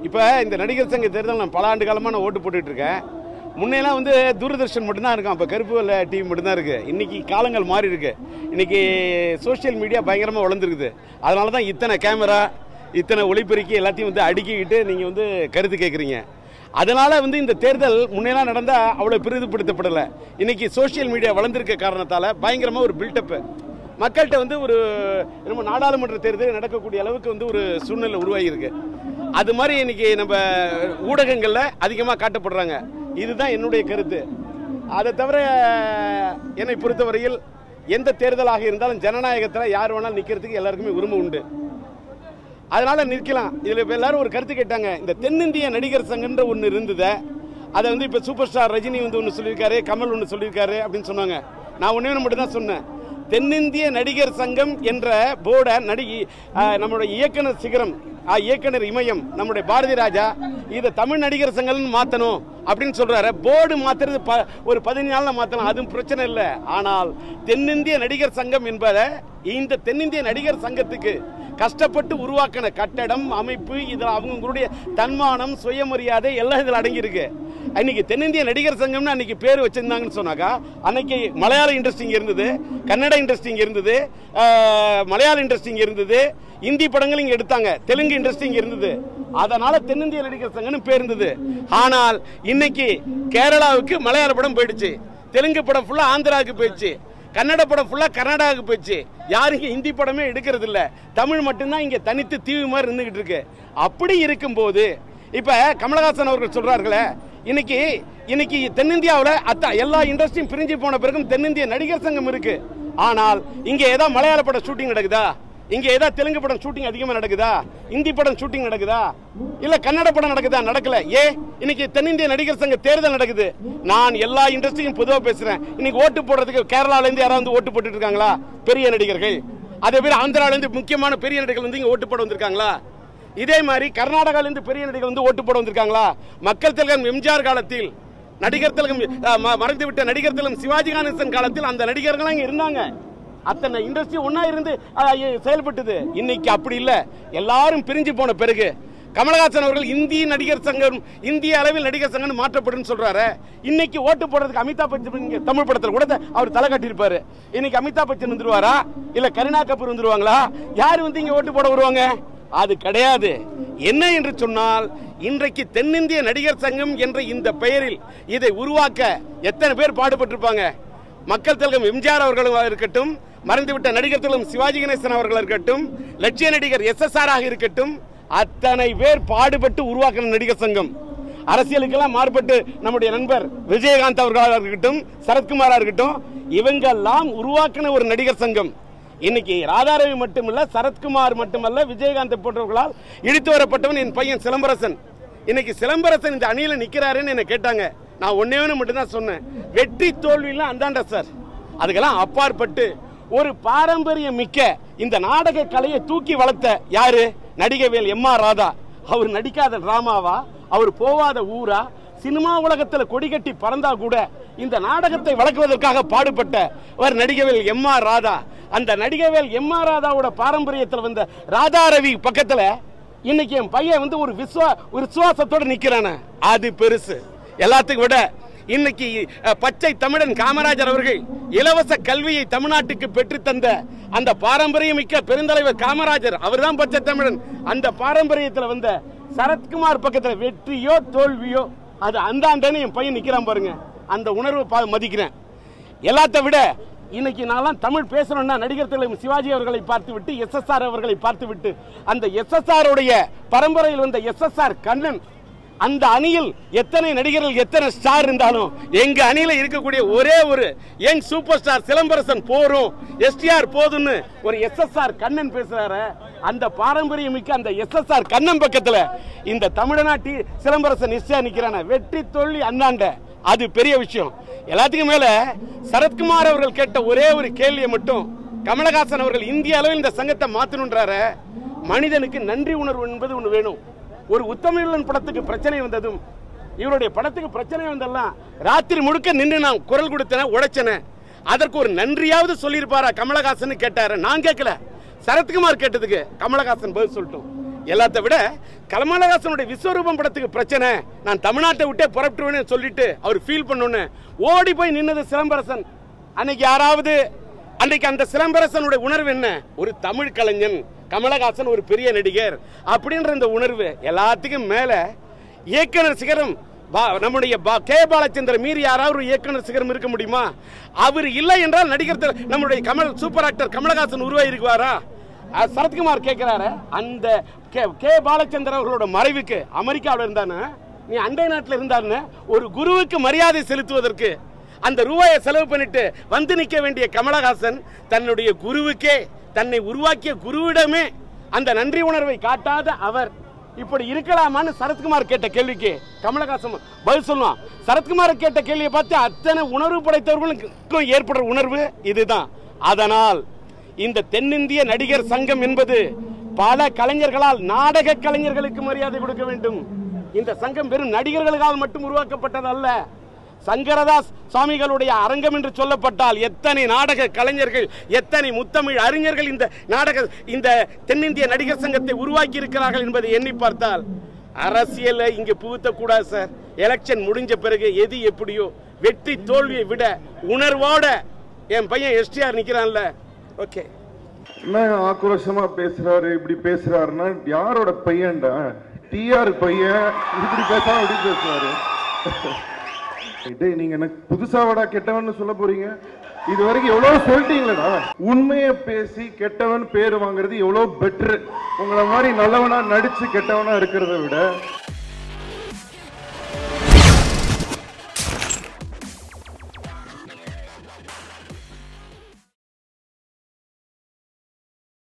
இப்போ இந்த நடிகர் சங்க தேர்தல் நான் பல ஆண்டு காலமாக நான் ஓட்டு போட்டுட்டு இருக்கேன். முன்னெல்லாம் வந்து தூர்தர்ஷன் மட்டும்தான் இருக்கும், அப்போ கருப்பு வெள்ளை டிவி மட்டும்தான் இருக்குது. இன்றைக்கி காலங்கள் மாறி இருக்கு. இன்றைக்கி சோஷியல் மீடியா பயங்கரமாக வளர்ந்துருக்குது. அதனால தான் இத்தனை கேமரா, இத்தனை ஒளிபெருக்கி எல்லாத்தையும் வந்து அடுக்கிக்கிட்டு நீங்கள் வந்து கருத்து கேட்குறீங்க. அதனால் வந்து இந்த தேர்தல் முன்னெல்லாம் நடந்தால் அவ்வளோ பெரிதுபடுத்தப்படலை. இன்றைக்கி சோஷியல் மீடியா வளர்ந்துருக்க காரணத்தால் பயங்கரமாக ஒரு பில்டப்பு மக்கள்கிட்ட வந்து ஒரு நம்ம நாடாளுமன்ற தேர்தல் நடக்கக்கூடிய அளவுக்கு வந்து ஒரு சூழ்நிலை உருவாகியிருக்கு. அது மாதிரி இன்னைக்கு நம்ம ஊடகங்களில் அதிகமாக காட்டப்படுறாங்க. இதுதான் என்னுடைய கருத்து. அதை தவிர என்னை பொறுத்தவரையில் எந்த தேர்தலாக இருந்தாலும் ஜனநாயகத்தில் யார் வேணாலும் நிற்கிறதுக்கு எல்லாருக்குமே உரிமை உண்டு. அதனால் நிற்கலாம். இதில் எல்லாரும் ஒரு கருத்து கேட்டாங்க, இந்த தென்னிந்திய நடிகர் சங்கன்ற ஒன்று இருந்தது, அதை வந்து இப்போ சூப்பர் ஸ்டார் ரஜினி வந்து ஒன்று சொல்லியிருக்காரு, கமல் ஒன்று சொல்லியிருக்காரு அப்படின்னு சொன்னாங்க. நான் ஒன்றே மட்டும் தான் சொன்னேன், தென்னிந்திய நடிகர் சங்கம் என்ற போர்டை நம்மளுடைய இயக்குனர் சிகரம், இயக்குனர் இமயம், நம்முடைய பாரதி ராஜா இதை தமிழ் நடிகர் சங்கம்னு மாற்றணும் அப்படின்னு சொல்றாரு. போர்டு மாத்துறது ஒரு 15 நாள்ல மாற்றலாம், அதுவும் பிரச்சனை இல்லை. ஆனால் தென்னிந்திய நடிகர் சங்கம் என்பதை இந்த தென்னிந்திய நடிகர் சங்கத்துக்கு கஷ்டப்பட்டு உருவாக்கின கட்டடம், அமைப்பு, இதில் அவங்களுடைய தன்மானம், சுயமரியாதை எல்லாம் இதில் அடங்கியிருக்கு. அன்னைக்கு தென்னிந்திய நடிகர் சங்கம்னு அன்னைக்கு பேர் வச்சிருந்தாங்கன்னு சொன்னாக்கா, அன்னைக்கு மலையாள இண்டஸ்ட்ரி இருந்தது, கன்னட இண்டஸ்ட்ரி இருந்தது, மலையாள இண்டஸ்ட்ரி இருந்தது, இந்தி படங்கள் இங்கே எடுத்தாங்க, தெலுங்கு இண்டஸ்ட்ரி இருந்தது. அதனால தென்னிந்திய நடிகர் சங்கம்னு பேர் இருந்தது. ஆனால் இன்னைக்கு கேரளாவுக்கு மலையாள படம் போயிடுச்சு, தெலுங்கு படம் ஃபுல்லா ஆந்திராவுக்கு போயிடுச்சு, கன்னட படம் ஃபுல்லா கர்நாடகாவுக்கு போயிடுச்சு. யாரும் ஹிந்தி படமே எடுக்கிறது இல்லை, தமிழ் மட்டும்தான் இங்கே தனித்து தீவு மாதிரி இருந்துகிட்டு இருக்கு. அப்படி இருக்கும்போது இப்ப கமலஹாசன் அவர்கள் சொல்றார்களே, இன்னைக்கு தென்னிந்தியாவில் எல்லா இண்டஸ்ட்ரியும் பிரிஞ்சு போன பிறகும் தென்னிந்திய நடிகர் சங்கம் இருக்கு. ஆனால் இங்க ஏதாவது மலையாள படம் ஷூட்டிங் நடக்குதா? இங்க ஏதாவது தெலுங்கு படம் ஷூட்டிங் அதிகமா நடக்குதா? இந்தி படம் ஷூட்டிங் நடக்குதா? இல்ல கன்னட படம் நடக்குதா? நடக்கல. இன்னைக்கு தென்னிந்திய நடிகர் சங்க தேர்தல் நடக்குது. நான் எல்லா இண்டஸ்ட்ரியும் பொதுவாக பேசுறேன். இன்னைக்கு ஓட்டு போடுறதுக்கு கேரளால இருந்து யாராவது ஓட்டு போட்டு இருக்காங்களா? பெரிய நடிகர்கள். அதே மாதிரி ஆந்திரால இருந்து முக்கியமான பெரிய நடிகர்கள் வந்து இங்க ஓட்டு போட வந்திருக்காங்களா? இதே மாதிரி கர்நாடகால இருந்து பெரிய நடிகர்கள் வந்து ஓட்டு போட வந்திருக்காங்களா? மக்கள் திலகம் எம்ஜிஆர் காலத்தில், நடிகர் திலகம் மறைந்துவிட்ட நடிகர் திலகம் சிவாஜி கணேசன் காலத்தில் அந்த நடிகர்கள் இங்க இருந்தாங்க. அத்தனை இண்டஸ்ட்ரி ஒன்னா இருந்து செயல்பட்டது. இன்னைக்கு அப்படி இல்ல, எல்லாரும் பிரிஞ்சு போன பிறகு கமலஹாசன் அவர்கள் இந்திய நடிகர் சங்கம், இந்திய அளவில் நடிகர் சங்கம் மாற்றப்படும் சொல்றாரு. இன்னைக்கு ஓட்டு போடுறதுக்கு அமிதாப் பச்சன் தமிழ் படத்தில் கூட அவர் தலை கட்டியிருப்பாரு. இன்னைக்கு அமிதாப் பச்சன் வந்துருவாரா? இல்ல கரீனா கபூர் வந்துருவாங்களா? யாரு வந்து இங்க ஓட்டு போட வருவாங்க? அது கிடையாது. என்ன என்று சொன்னால், இன்றைக்கு தென்னிந்திய நடிகர் சங்கம் என்ற இந்த பெயரில் இதை உருவாக்க எத்தனை பேர் பாடுபட்டிருப்பாங்க? மக்கள் திலகம் எம்ஜிஆர் அவர்கள் இருக்கட்டும், மறைந்துவிட்ட நடிகர் திலகம் சிவாஜி கணேசன் அவர்கள் இருக்கட்டும், லட்சிய நடிகர் SSR ஆக இருக்கட்டும், அத்தனை பேர் பாடுபட்டு உருவாக்கின நடிகர் சங்கம். அரசியலுக்கெல்லாம் மாறுபட்டு நம்முடைய நண்பர் விஜயகாந்த் அவர்களாக இருக்கட்டும், சரத்குமாரா இருக்கட்டும், இவங்கெல்லாம் உருவாக்கின ஒரு நடிகர் சங்கம். இன்னைக்கு ராதாரவி மட்டுமல்ல, சரத்குமார் மட்டுமல்ல, விஜயகாந்த் போன்றவர்களால் இழுத்து வரப்பட்டவன் என் பையன் சிலம்பரசன். இன்னைக்கு சிலம்பரசன் இந்த அணியில நிக்கிறாருன்னு என்ன கேட்டாங்க. நான் ஒன்னே மட்டும் தான் சொன்னேன், வெற்றி தோல்வியெல்லாம் அந்தாண்ட சார், அதுக்கெல்லாம் அப்பாற்பட்டு ஒரு பாரம்பரியம் மிக்க இந்த நாடக கலையை தூக்கி வளர்த்த யாரு? நடிகவேல் M.R. ராதா. அவர் நடிக்காத டிராமாவா? அவர் போவாத ஊரா? சினிமா உலகத்தில் கொடிகட்டி பறந்தா கூட இந்த நாடகத்தை வளர்க்குவதற்காக பாடுபட்ட அவர் நடிகவேல் M.R. ராதா. அந்த நடிகவேல் M.R. ராதாவோட பாரம்பரியத்தில் வந்த ராதாரவி பக்கத்துல இன்னைக்கு என் பையன் வந்து ஒரு விசுவாசத்தோட நிக்கிறான, அது பெருசு. எல்லாத்துக்கும் விட இன்னைக்கு பச்சை தமிழன் காமராஜர் அவர்கள் இலவச கல்வியை தமிழ்நாட்டுக்கு பெற்று தந்த அந்த பாரம்பரியமிக்க பெருந்தலைவர் காமராஜர், அவர் தான் பச்சை தமிழன். அந்த பாரம்பரியத்தில் வந்த சரத்குமார் பக்கத்தில் வெற்றியோ தோல்வியோ அது அந்தாண்டன்னு என் பையன் நிக்கிறான் பாருங்க. அந்த உணர்வை மதிக்கிறேன். எல்லாத்த விட இன்னைக்கு நான் தமிழ் பேசணும்னா நடிகர் திலகம் சிவாஜி அவர்களை பார்த்துவிட்டு, SSR அவர்களை பார்த்துவிட்டு, அந்த SSR உடைய பரம்பரையில் வந்த SSR கண்ணன், அந்த அணியில் எத்தனை நடிகர்கள் எத்தனை ஸ்டார் இருந்தாலும் எங்க அணியில இருக்கக்கூடிய ஒரே ஒரு யங் சூப்பர் ஸ்டார் சிலம்பரசன் போரும், STR போதுன்னு ஒரு SSR கண்ணன் பேசுறாரு. அந்த பாரம்பரியம் மிக்க அந்த SSR கண்ணன் பக்கத்துல இந்த தமிழ்நாட்டி சிலம்பரசன் நிச்சயம் நிக்கிறான. வெற்றி தோல்வி அந்தாண்ட, அது பெரிய விஷயம். எல்லாத்துக்கும் மேல சரத்குமார் அவர்கள் கேட்ட ஒரே ஒரு கேள்வியை மட்டும், கமலஹாசன் அவர்கள் இந்திய அளவில் இந்த சங்கத்தை மாத்தணும்ன்றாரு. மனிதனுக்கு நன்றி உணர்வு என்பது ஒன்று வேணும். ஒரு உத்தமவில்லன் படத்துக்கு பிரச்சனை வந்ததும், இவருடைய படத்துக்கு பிரச்சனை வந்தெல்லாம் ராத்திரி முழுக்க நின்று நான் குரல் கொடுத்தேன், உழைச்சேன். அதற்கு ஒரு நன்றியாவது சொல்லியிருப்பாரா கமலஹாசன் கேட்டாரு. நான் கேட்கல, சரத்குமார் கேட்டதுக்கு கமலஹாசன் பதில் சொல்லட்டும். எல்லாத்த விட கமலஹாசனுடைய விஸ்வரூபம் படத்துக்கு பிரச்சனை, நான் தமிழ்நாட்டை விட்டே புறப்பட்டுவேன்னு சொல்லிட்டு அவர் ஃபீல் பண்ணோன்னு ஓடி போய் நின்னது சிலம்பரசன். அன்னைக்கு யாராவது அன்னைக்கு அந்த சிலம்பரசனுடைய உணர்வு என்ன? ஒரு தமிழ் கலைஞன், கமலஹாசன் ஒரு பெரிய நடிகர் அப்படின்ற இந்த உணர்வு. எல்லாத்துக்கும் மேல இயக்குனர் சிகரம் நம்முடைய கே பாலச்சந்திரன் மீறி யாராவது ஒரு இயக்குனர் சிகரம் இருக்க முடியுமா? அவர் இல்லை என்றால் நடிகர் நம்முடைய சூப்பர் ஆக்டர் கமலஹாசன் உருவாயிருக்குவாரா? சரத்குமார் கேட்கிறாரு, அந்த கே பாலச்சந்திரன் அவர்களோட மறைவுக்கு அமெரிக்காவில் இருந்தானே, நீ அண்டை நாட்டில் இருந்தான்னு ஒரு குருவுக்கு மரியாதை செலுத்துவதற்கு அந்த ரூபாயை செலவு பண்ணிட்டு வந்து நிற்க வேண்டிய கமலஹாசன் தன்னுடைய குருவுக்கே, தன்னை உருவாக்கிய குருவிடமே அந்த நன்றி உணர்வை காட்டாத அவர் இப்படி இருக்கலாமான்னு சரத்குமார் கேட்ட கேள்விக்கு கமலஹாசன் பதில் சொல்லுவான். சரத்குமார் கேட்ட கேள்வியை பார்த்து அத்தனை உணர்வு படைத்தவர்களுக்கும் ஏற்படுற உணர்வு இதுதான். அதனால் இந்த தென்னிந்திய நடிகர் சங்கம் என்பது பல கலைஞர்களால், நாடக கலைஞர்களுக்கு மரியாதை கொடுக்க வேண்டும். இந்த சங்கம் வெறும் நடிகர்களால் மட்டும் உருவாக்கப்பட்டது அல்ல. சங்கரதாஸ் சுவாமிகளுடைய அரங்கம் என்று சொல்லப்பட்டால் எத்தனை நாடக கலைஞர்கள், எத்தனை முத்தமிழ் அறிஞர்கள் இந்த தென்னிந்திய நடிகர் சங்கத்தை உருவாக்கி இருக்கிறார்கள் என்பதை எண்ணி பார்த்தால் அரசியலை இங்கே புகுத்தக்கூடாது சார். எலெக்ஷன் முடிஞ்ச பிறகு எது எப்படியோ, வெற்றி தோல்வியை விட உணர்வோட என் பையன் எஸ்டிஆர் நிக்கிறான்ல, ஓகே. என்ன ஆக்ரோஷமா பேசுறாரு, இப்படி பேசுறாருன்னா யாரோட பையன்டா? டிஆர் பையன் இப்படி பேசாம இப்படி பேசுறாரு. நீங்க எனக்கு புதுசாவடா கெட்டவன் சொல்ல போறீங்க? இது வரைக்கும் எவ்வளவு சொல்லிட்டீங்களா? உண்மையை பேசி கெட்டவன் பேர் வாங்குறது எவ்வளவு பெட்டர். உங்களை மாதிரி நல்லவனா நடிச்சு கெட்டவனா இருக்கிறத விட